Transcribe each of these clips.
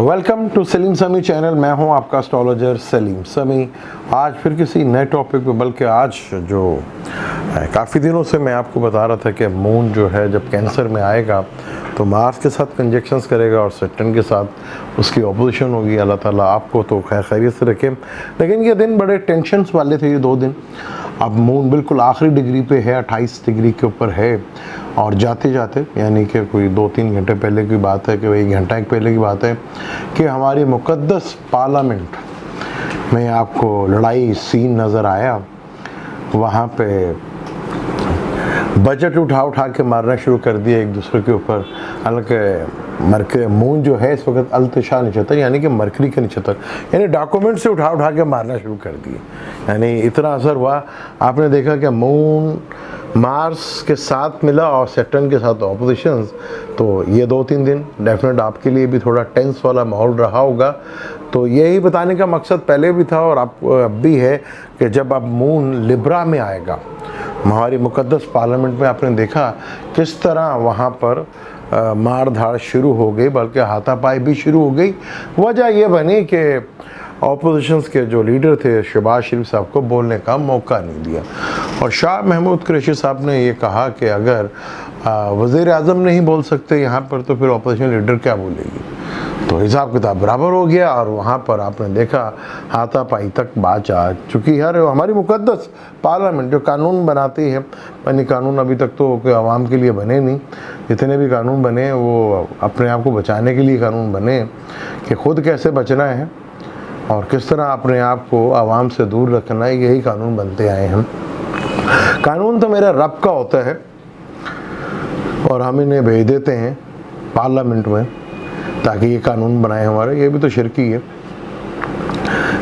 Welcome to Salim समी channel. मैं हूं आपका एस्ट्रोलॉजर सलीम समी। आज फिर किसी नए टॉपिक पे, बल्कि आज जो काफ़ी दिनों से मैं आपको बता रहा था कि मून जो है जब कैंसर में आएगा तो मार्स के साथ कंजक्शंस करेगा और सैटर्न के साथ उसकी ऑपोजिशन होगी। अल्लाह ताला आपको तो खैरियत से रखे। लेकिन ये दिन बड़े टेंशन्स वाले थे, ये 2 दिन। अब मून बिल्कुल आखिरी डिग्री पे है, 28 डिग्री के ऊपर है और जाते जाते यानी कि कोई 2-3 घंटे पहले की बात है कि 1 घंटा एक पहले की बात है कि हमारी मुक़द्दस पार्लियामेंट में आपको लड़ाई सीन नज़र आया। वहाँ पे बजट उठा के मारना शुरू कर दिया एक दूसरे के ऊपर। हालांकि मून जो है इस वक्त अल्तशा नक्षत्र यानी कि मरकरी के नक्षत्र, यानी डॉक्यूमेंट से उठा के मारना शुरू कर दिए। यानी इतना असर हुआ। आपने देखा कि मून मार्स के साथ मिला और सैटर्न के साथ ऑपोजिशंस। तो ये 2-3 दिन डेफिनेट आपके लिए भी थोड़ा टेंस वाला माहौल रहा होगा। तो यही बताने का मकसद पहले भी था और अब भी है कि जब अब मून लिब्रा में आएगा, हमारी मुक़द्दस पार्लियामेंट में, आपने देखा किस तरह वहाँ पर मार धाड़ शुरू हो गई, बल्कि हाथापाई भी शुरू हो गई। वजह यह बनी कि ऑपोजिशंस के जो लीडर थे शहबाज शरीफ साहब को बोलने का मौका नहीं दिया और शाह महमूद कुरैशी साहब ने ये कहा कि अगर वज़ीर आज़म नहीं बोल सकते यहाँ पर तो फिर ऑपोजिशन लीडर क्या बोलेगी। तो हिसाब किताब बराबर हो गया और वहाँ पर आपने देखा हाथापाई तक बात आ चुकी है। हमारी मुक़द्दस पार्लियामेंट जो कानून बनाती है, यानी कानून अभी तक तो आवाम के लिए बने नहीं, जितने भी कानून बने वो अपने आप को बचाने के लिए कानून बने कि ख़ुद कैसे बचना है और किस तरह अपने आप को आवाम से दूर रखना है। यही कानून बनते आए हैं। कानून तो मेरा रब का होता है और हम इन्हें भेज देते हैं पार्लियामेंट में ताकि ये कानून बनाए हमारे। ये भी तो शिरकी है।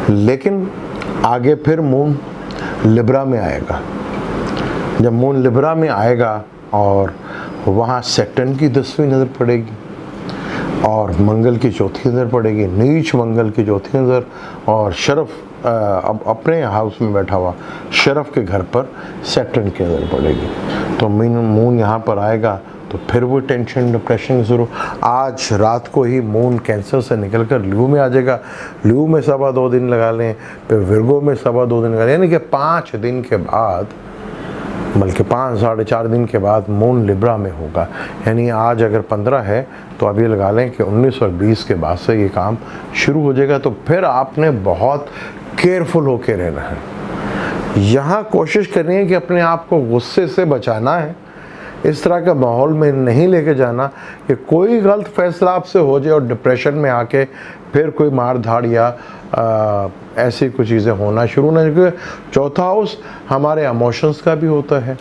लेकिन आगे फिर मून लिब्रा में आएगा। जब मून लिब्रा में आएगा और वहाँ सैटर्न की 10वीं नज़र पड़ेगी और मंगल की 4थी नज़र पड़ेगी, नीच मंगल की 4थी नज़र, और शरफ अब अपने हाउस में बैठा हुआ शरफ के घर पर सैटर्न की नज़र पड़ेगी। तो मून यहाँ पर आएगा तो फिर वो टेंशन डिप्रेशन शुरू। आज रात को ही मून कैंसर से निकलकर ल्यू में आ जाएगा। ल्यू में 2.25 दिन लगा लें, फिर विर्गो में 2.25 दिन लगा लें, यानी कि 5 दिन के बाद, बल्कि 5-4.5 दिन के बाद मून लिब्रा में होगा। यानी आज अगर 15 है तो अब ये लगा लें कि 19 और 20 के बाद से ये काम शुरू हो जाएगा। तो फिर आपने बहुत केयरफुल होकर रहना है। यहाँ कोशिश करनी है कि अपने आप को गुस्से से बचाना है, इस तरह का माहौल में नहीं लेके जाना कि कोई गलत फैसला आपसे हो जाए और डिप्रेशन में आके फिर कोई मार धाड़ या ऐसी कुछ चीज़ें होना शुरू ना। क्योंकि 4था हाउस हमारे इमोशंस का भी होता है,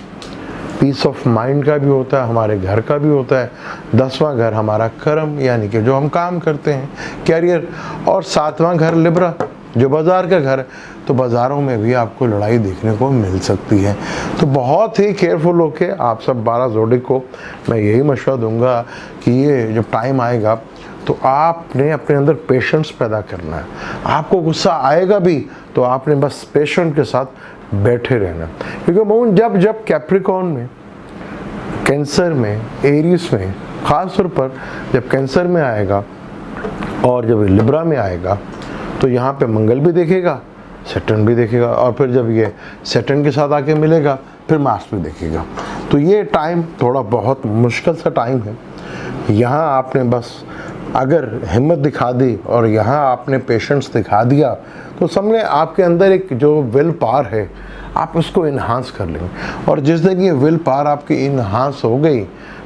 पीस ऑफ माइंड का भी होता है, हमारे घर का भी होता है। 10वां घर हमारा कर्म यानी कि जो हम काम करते हैं, कैरियर, और 7वां घर लिब्रा जो बाज़ार का घर है। तो बाज़ारों में भी आपको लड़ाई देखने को मिल सकती है। तो बहुत ही केयरफुल होके आप सब 12 जोड़ी को मैं यही मशवरा दूंगा कि ये जब टाइम आएगा तो आपने अपने अंदर पेशेंस पैदा करना है। आपको गुस्सा आएगा भी तो आपने बस पेशेंट के साथ बैठे रहना। क्योंकि मून जब कैप्रिकॉर्न में, कैंसर में, एरीज में, ख़ास तौर पर जब कैंसर में आएगा और जब लिब्रा में आएगा तो यहाँ पे मंगल भी देखेगा, सैटर्न भी देखेगा, और फिर जब ये सैटर्न के साथ आके मिलेगा फिर मार्स भी देखेगा। तो ये टाइम थोड़ा बहुत मुश्किल सा टाइम है। यहाँ आपने बस अगर हिम्मत दिखा दी और यहाँ आपने पेशेंस दिखा दिया तो समझे आपके अंदर एक जो विल पावर है आप उसको इन्हांस कर लेंगे। और जिस दिन ये विल पावर आपकी इन्हांस हो गई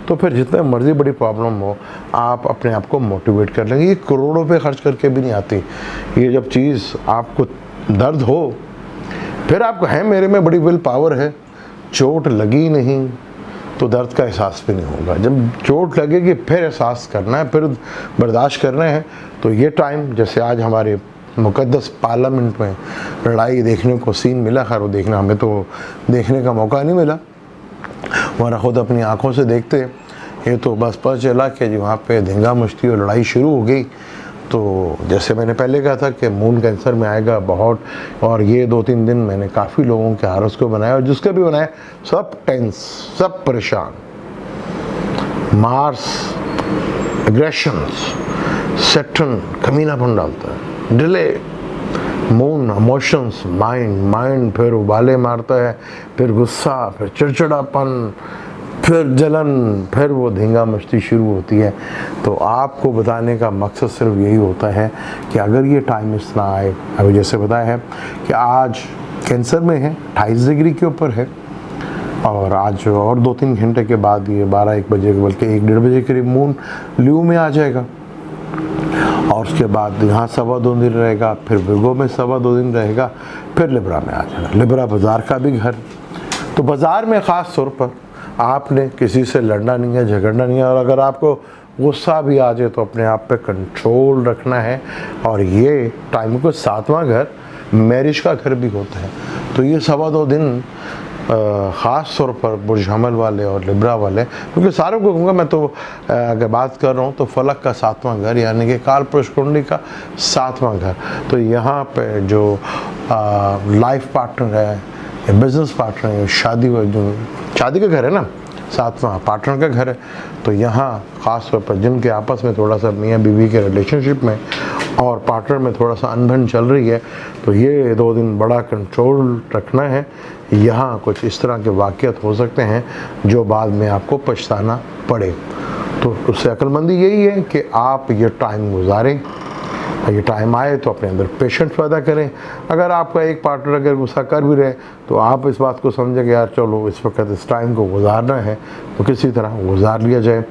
तो फिर जितना मर्जी बड़ी प्रॉब्लम हो आप अपने आप को मोटिवेट कर लेंगे। ये करोड़ों पे खर्च करके भी नहीं आती। ये जब चीज़ आपको दर्द हो फिर आपको है मेरे में बड़ी विल पावर है, चोट लगी नहीं तो दर्द का एहसास भी नहीं होगा। जब चोट लगेगी फिर एहसास करना है, फिर बर्दाश्त करना है। तो ये टाइम जैसे आज हमारे मुक़द्दस पार्लियामेंट में लड़ाई देखने को सीन मिला, खैर वो देखना हमें तो देखने का मौका नहीं मिला, हमारा ख़ुद अपनी आँखों से देखते। ये तो बस पता चला कि जी वहाँ पे धंगा मुश्ती और लड़ाई शुरू हो गई। तो जैसे मैंने पहले कहा था कि मून कैंसर में आएगा बहुत, और ये 2-3 दिन मैंने काफ़ी लोगों के हारस को बनाया और जिसके भी बनाया सब टेंस, सब परेशान। मार्स एग्रेशंस, सैटर्न कमीनापन डालता है, डिले। मून इमोशंस, माइंड फिर उबाले मारता है, फिर गुस्सा, फिर चिड़चिड़ापन, फिर जलन, फिर वो धींगा मस्ती शुरू होती है। तो आपको बताने का मकसद सिर्फ यही होता है कि अगर ये टाइम इस ना आए, अभी जैसे बताया है कि आज कैंसर में है, 28 डिग्री के ऊपर है, और आज और 2-3 घंटे के बाद ये 12-1 बजे बल्कि 1-1:30 बजे करीब मून ल्यू में आ जाएगा, और उसके बाद यहाँ 2.25 दिन रहेगा, फिर विर्गो में 2.25 दिन रहेगा, फिर लिब्रा में आ जाएगा। लिब्रा बाज़ार का भी घर, तो बाज़ार में ख़ास तौर पर आपने किसी से लड़ना नहीं है, झगड़ना नहीं है, और अगर आपको गुस्सा भी आ जाए तो अपने आप पे कंट्रोल रखना है। और ये टाइम को 7वां घर मैरिज का घर भी होता है। तो ये 2.25 दिन ख़ास तौर पर बुर्ज हमल वाले और लिब्रा वाले, क्योंकि सारों को कहूँगा मैं, तो अगर बात कर रहा हूँ तो फलक का 7वां घर यानी कि काल पुरुष कुंडली का 7वां घर। तो यहाँ पे जो लाइफ पार्टनर है या बिजनेस पार्टनर है, शादी का घर है ना, 7वां पार्टनर का घर है, तो यहाँ ख़ास तौर पर जिनके आपस में थोड़ा सा मियाँ बीवी के रिलेशनशिप में और पार्टनर में थोड़ा सा अनबन चल रही है, तो ये 2 दिन बड़ा कंट्रोल रखना है। यहाँ कुछ इस तरह के वाक़यात हो सकते हैं जो बाद में आपको पछताना पड़े। तो उससे अक्लमंदी यही है कि आप ये टाइम गुजारें, ये टाइम आए तो अपने अंदर पेशेंस पैदा करें। अगर आपका एक पार्टनर अगर गुस्सा कर भी रहे तो आप इस बात को समझें कि यार चलो इस वक्त इस टाइम को गुजारना है तो किसी तरह गुजार लिया जाए।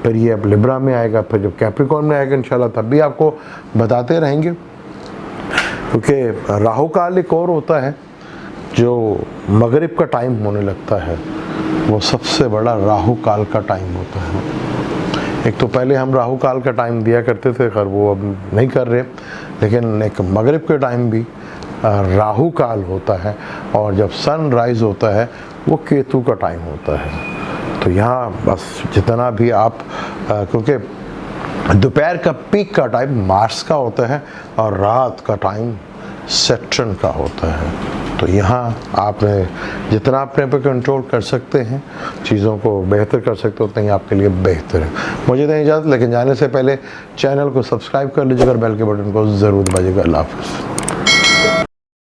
फिर ये अब लिब्रा में आएगा, फिर जब कैप्रिकॉर्न में आएगा इंशाल्लाह तब भी आपको बताते रहेंगे, क्योंकि राहु काल एक और होता है जो मगरिब का टाइम होने लगता है, वो सबसे बड़ा राहु काल का टाइम होता है। एक तो पहले हम राहु काल का टाइम दिया करते थे, खैर वो अब नहीं कर रहे, लेकिन एक मगरिब के टाइम भी राहु काल होता है, और जब सन राइज होता है वो केतु का टाइम होता है। तो यहाँ बस जितना भी आप क्योंकि दोपहर का पीक का टाइम मार्स का होता है और रात का टाइम सैटर्न का होता है। तो यहाँ आपने जितना अपने पे कंट्रोल कर सकते हैं, चीज़ों को बेहतर कर सकते हो, उतना ही आपके लिए बेहतर है। मुझे नहीं इजाज़त, लेकिन जाने से पहले चैनल को सब्सक्राइब कर लीजिएगा और बेल के बटन को ज़रूर दबाइएगा। अल्लाह हाफ़िज़।